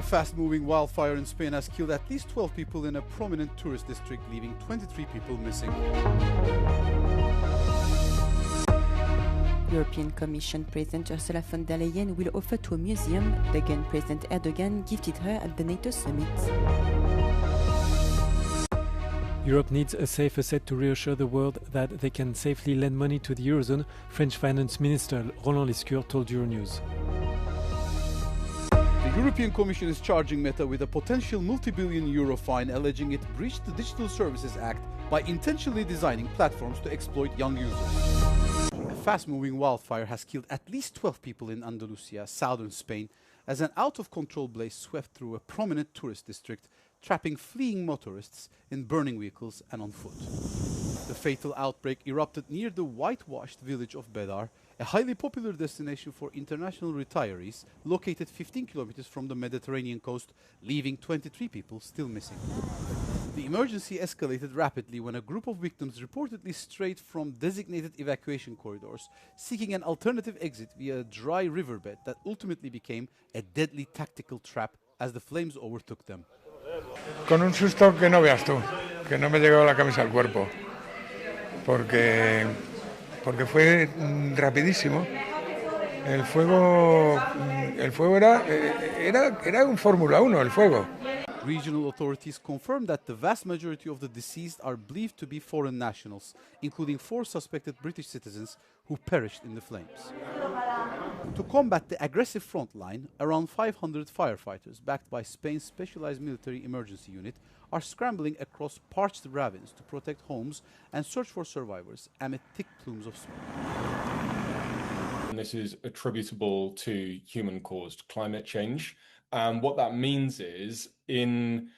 fast-moving wildfire in Spain has killed at least 12 people in a prominent tourist district, leaving 23 people missing. European Commission President Ursula von der Leyen will offer to a museum the gun President Erdogan gifted her at the NATO summit. Europe needs a safe asset to reassure the world that they can safely lend money to the Eurozone, French Finance Minister Roland Lescure told Euronews. The European Commission is charging Meta with a potential multi-billion euro fine, alleging it breached the Digital Services Act by intentionally designing platforms to exploit young users. A fast-moving wildfire has killed at least 12 people in Andalusia, southern Spain, as an out-of-control blaze swept through a prominent tourist district, trapping fleeing motorists in burning vehicles and on foot. The fatal outbreak erupted near the whitewashed village of Bedar, a highly popular destination for international retirees, located 15 kilometers from the Mediterranean coast, leaving 23 people still missing. The emergency escalated rapidly when a group of victims reportedly strayed from designated evacuation corridors, seeking an alternative exit via a dry riverbed that ultimately became a deadly tactical trap as the flames overtook them. Con un susto que no veas tú, que no me llegó la camisa al cuerpo, porque fue rapidísimo. El fuego era un Fórmula 1, el fuego. Regional authorities confirmed that the vast majority of the deceased are believed to be foreign nationals, including 4 suspected British citizens who perished in the flames. To combat the aggressive front line, around 500 firefighters, backed by Spain's specialized military emergency unit, are scrambling across parched ravines to protect homes and search for survivors amid thick plumes of smoke. And this is attributable to human-caused climate change. What that means is in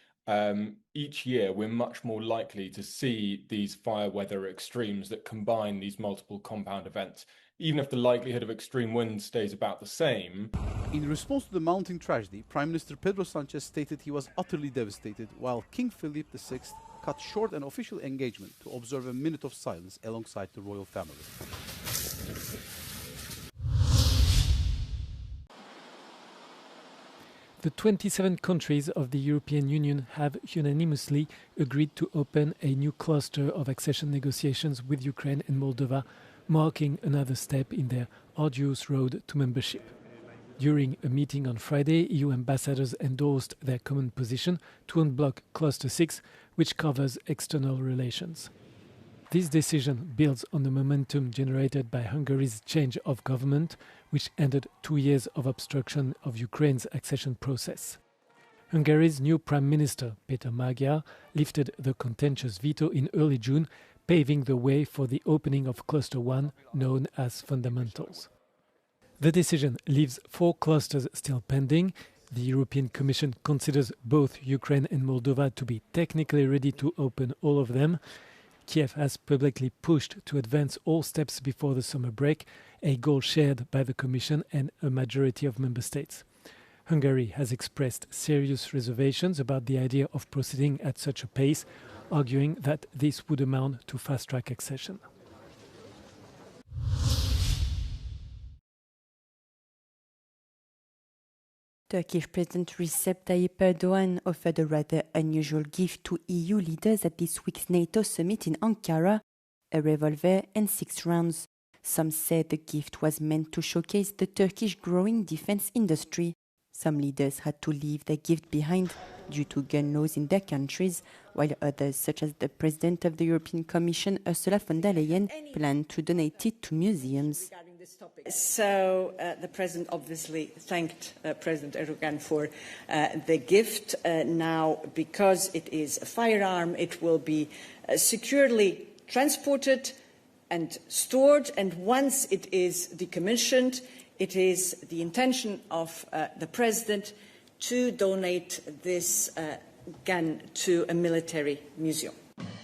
each year, we're much more likely to see these fire weather extremes that combine these multiple compound events, even if the likelihood of extreme wind stays about the same. In response to the mounting tragedy, Prime Minister Pedro Sánchez stated he was utterly devastated, while King Philip VI cut short an official engagement to observe a minute of silence alongside the royal family. The 27 countries of the European Union have unanimously agreed to open a new cluster of accession negotiations with Ukraine and Moldova, marking another step in their arduous road to membership. During a meeting on Friday, EU ambassadors endorsed their common position to unblock Cluster 6, which covers external relations. This decision builds on the momentum generated by Hungary's change of government, which ended 2 years of obstruction of Ukraine's accession process. Hungary's new Prime Minister, Péter Magyar, lifted the contentious veto in early June, paving the way for the opening of Cluster 1, known as Fundamentals. The decision leaves 4 clusters still pending. The European Commission considers both Ukraine and Moldova to be technically ready to open all of them. Kiev has publicly pushed to advance all steps before the summer break, a goal shared by the Commission and a majority of member states. Hungary has expressed serious reservations about the idea of proceeding at such a pace, arguing that this would amount to fast-track accession. Turkish President Recep Tayyip Erdogan offered a rather unusual gift to EU leaders at this week's NATO summit in Ankara, a revolver and 6 rounds. Some said the gift was meant to showcase the Turkish growing defense industry. Some leaders had to leave their gift behind due to gun laws in their countries, while others, such as the President of the European Commission, Ursula von der Leyen, planned to donate it to museums. So the President obviously thanked President Erdogan for the gift. Now, because it is a firearm, it will be securely transported and stored, and once it is decommissioned, it is the intention of the President to donate this gun to a military museum.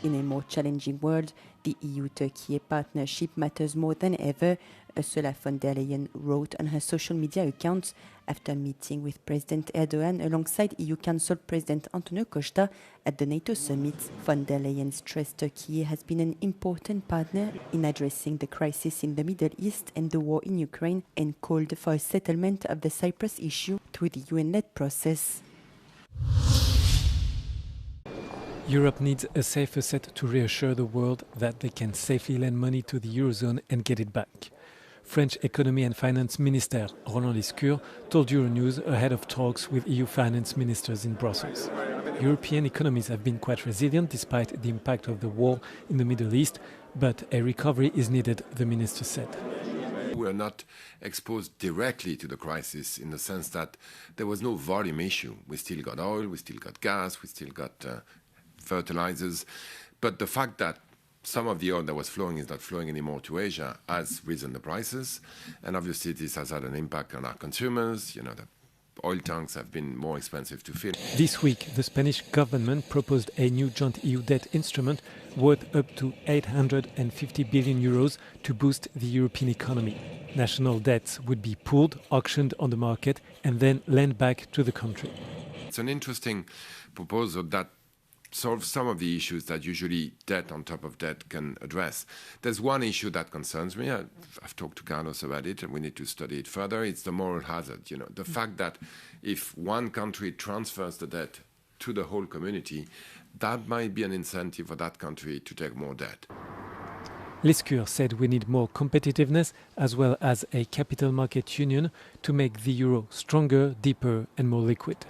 In a more challenging world, the EU-Turkey partnership matters more than ever, Ursula von der Leyen wrote on her social media account after meeting with President Erdogan alongside EU Council President Antonio Costa at the NATO summit. Von der Leyen stressed Turkey has been an important partner in addressing the crisis in the Middle East and the war in Ukraine, and called for a settlement of the Cyprus issue through the UN-led process. Europe needs a safer set to reassure the world that they can safely lend money to the Eurozone and get it back. French Economy and Finance Minister Roland Lescure told Euronews ahead of talks with EU finance ministers in Brussels. European economies have been quite resilient despite the impact of the war in the Middle East, but a recovery is needed, the minister said. We are not exposed directly to the crisis in the sense that there was no volume issue. We still got oil, we still got gas, we still got fertilizers. But the fact that some of the oil that was flowing is not flowing anymore to Asia has risen the prices. And obviously this has had an impact on our consumers. You know, the oil tanks have been more expensive to fill. This week, the Spanish government proposed a new joint EU debt instrument worth up to 850 billion euros to boost the European economy. National debts would be pooled, auctioned on the market, and then lent back to the country. It's an interesting proposal that solves some of the issues that usually debt on top of debt can address. There's one issue that concerns me. I've talked to Carlos about it, and we need to study it further. It's the moral hazard. You know, the fact that if one country transfers the debt to the whole community, that might be an incentive for that country to take more debt. Lescure said we need more competitiveness as well as a capital market union to make the euro stronger, deeper and more liquid.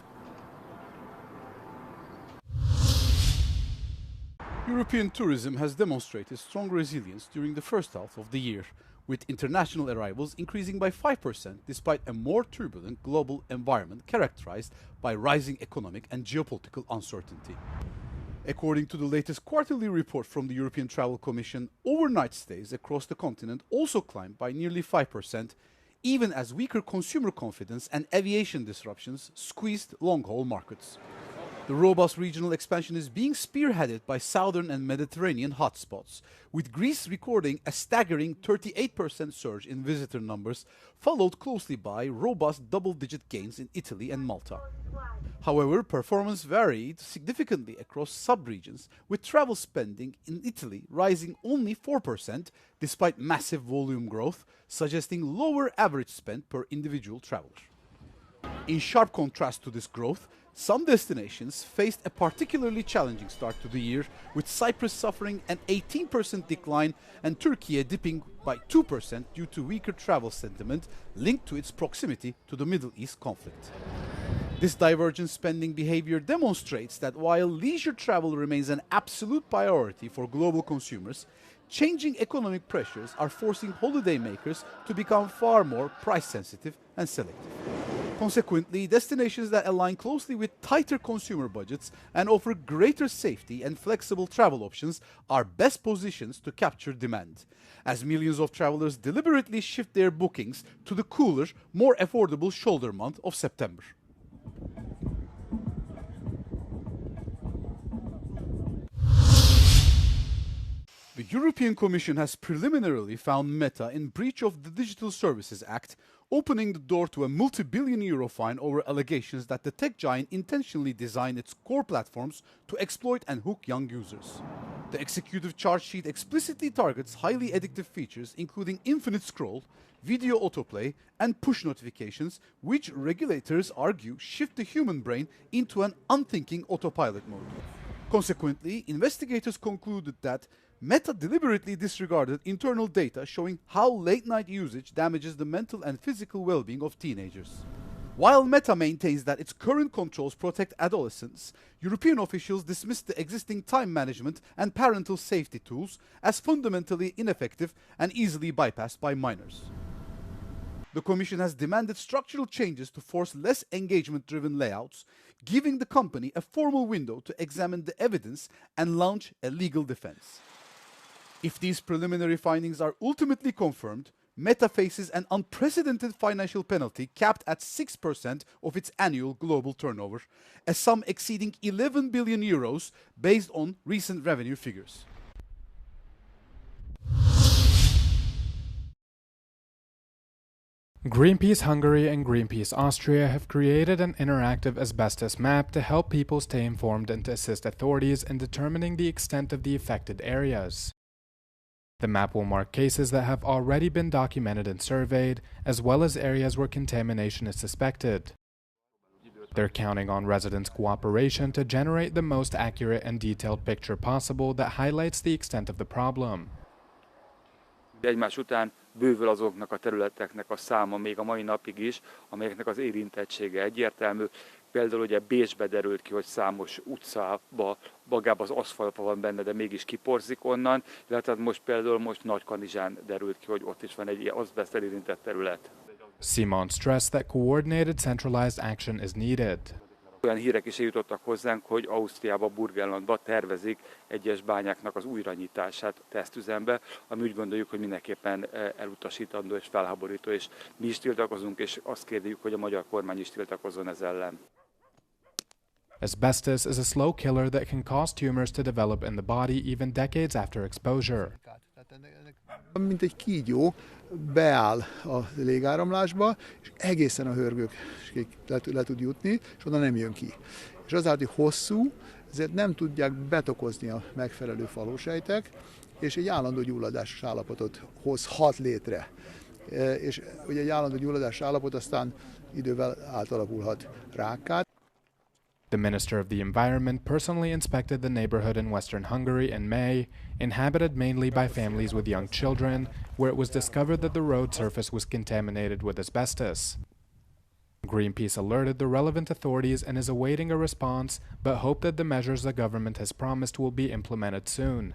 European tourism has demonstrated strong resilience during the first half of the year, with international arrivals increasing by 5% despite a more turbulent global environment characterized by rising economic and geopolitical uncertainty. According to the latest quarterly report from the European Travel Commission, overnight stays across the continent also climbed by nearly 5%, even as weaker consumer confidence and aviation disruptions squeezed long-haul markets. The robust regional expansion is being spearheaded by southern and Mediterranean hotspots, with Greece recording a staggering 38% surge in visitor numbers, followed closely by robust double-digit gains in Italy and Malta. However, performance varied significantly across sub-regions, with travel spending in Italy rising only 4% despite massive volume growth, suggesting lower average spend per individual traveler. In sharp contrast to this growth, some destinations faced a particularly challenging start to the year, with Cyprus suffering an 18% decline and Turkey dipping by 2% due to weaker travel sentiment linked to its proximity to the Middle East conflict. This divergent spending behavior demonstrates that while leisure travel remains an absolute priority for global consumers, changing economic pressures are forcing holidaymakers to become far more price-sensitive and selective. Consequently, destinations that align closely with tighter consumer budgets and offer greater safety and flexible travel options are best positioned to capture demand, as millions of travelers deliberately shift their bookings to the cooler, more affordable shoulder month of September. The European Commission has preliminarily found Meta in breach of the Digital Services Act, opening the door to a multi-billion euro fine over allegations that the tech giant intentionally designed its core platforms to exploit and hook young users. The executive charge sheet explicitly targets highly addictive features including infinite scroll, video autoplay, and push notifications, which regulators argue shift the human brain into an unthinking autopilot mode. Consequently, investigators concluded that Meta deliberately disregarded internal data showing how late-night usage damages the mental and physical well-being of teenagers. While Meta maintains that its current controls protect adolescents, European officials dismissed the existing time management and parental safety tools as fundamentally ineffective and easily bypassed by minors. The Commission has demanded structural changes to force less engagement-driven layouts, giving the company a formal window to examine the evidence and launch a legal defense. If these preliminary findings are ultimately confirmed, Meta faces an unprecedented financial penalty capped at 6% of its annual global turnover, a sum exceeding 11 billion euros based on recent revenue figures. Greenpeace Hungary and Greenpeace Austria have created an interactive asbestos map to help people stay informed and to assist authorities in determining the extent of the affected areas. The map will mark cases that have already been documented and surveyed, as well as areas where contamination is suspected. They're counting on residents' cooperation to generate the most accurate and detailed picture possible that highlights the extent of the problem. Egymás után bővül azoknak a területeknek a száma még a mai napig is, amelyeknek az érintettsége egyértelmű. Például ugye Bécsbe derült ki, hogy számos utcába, magába az aszfaltban van benne, de mégis kiporzik onnan, illetve most például Nagykanizsán derült ki, hogy ott is van egy azbeszttel érintett terület. Simon stressed that coordinated centralized action is needed. Olyan hírek is eljutottak hozzánk, hogy Ausztriába, Burgenlandba tervezik egyes bányáknak az újranyitását tesztüzembe, ami úgy gondoljuk, hogy mindenképpen elutasítandó és felháborító, és mi is tiltakozunk, és azt kérjük, hogy a magyar kormány is tiltakozzon ez ellen. Asbestos is a slow killer that can cause tumors to develop in the body even decades after exposure. Mint egy kígyó beáll a légáramlásba, és egészen a hörgőkig le tud jutni, és oda nem jön ki. És azáltal, hogy hosszú, ezért nem tudják betokozni a megfelelő falósejtek, és egy állandó gyulladásos állapotot hozhat létre. És ugye egy állandó gyulladásos állapot aztán idővel átalakulhat rákká. The Minister of the Environment personally inspected the neighborhood in western Hungary in May, inhabited mainly by families with young children, where it was discovered that the road surface was contaminated with asbestos. Greenpeace alerted the relevant authorities and is awaiting a response, but hope that the measures the government has promised will be implemented soon.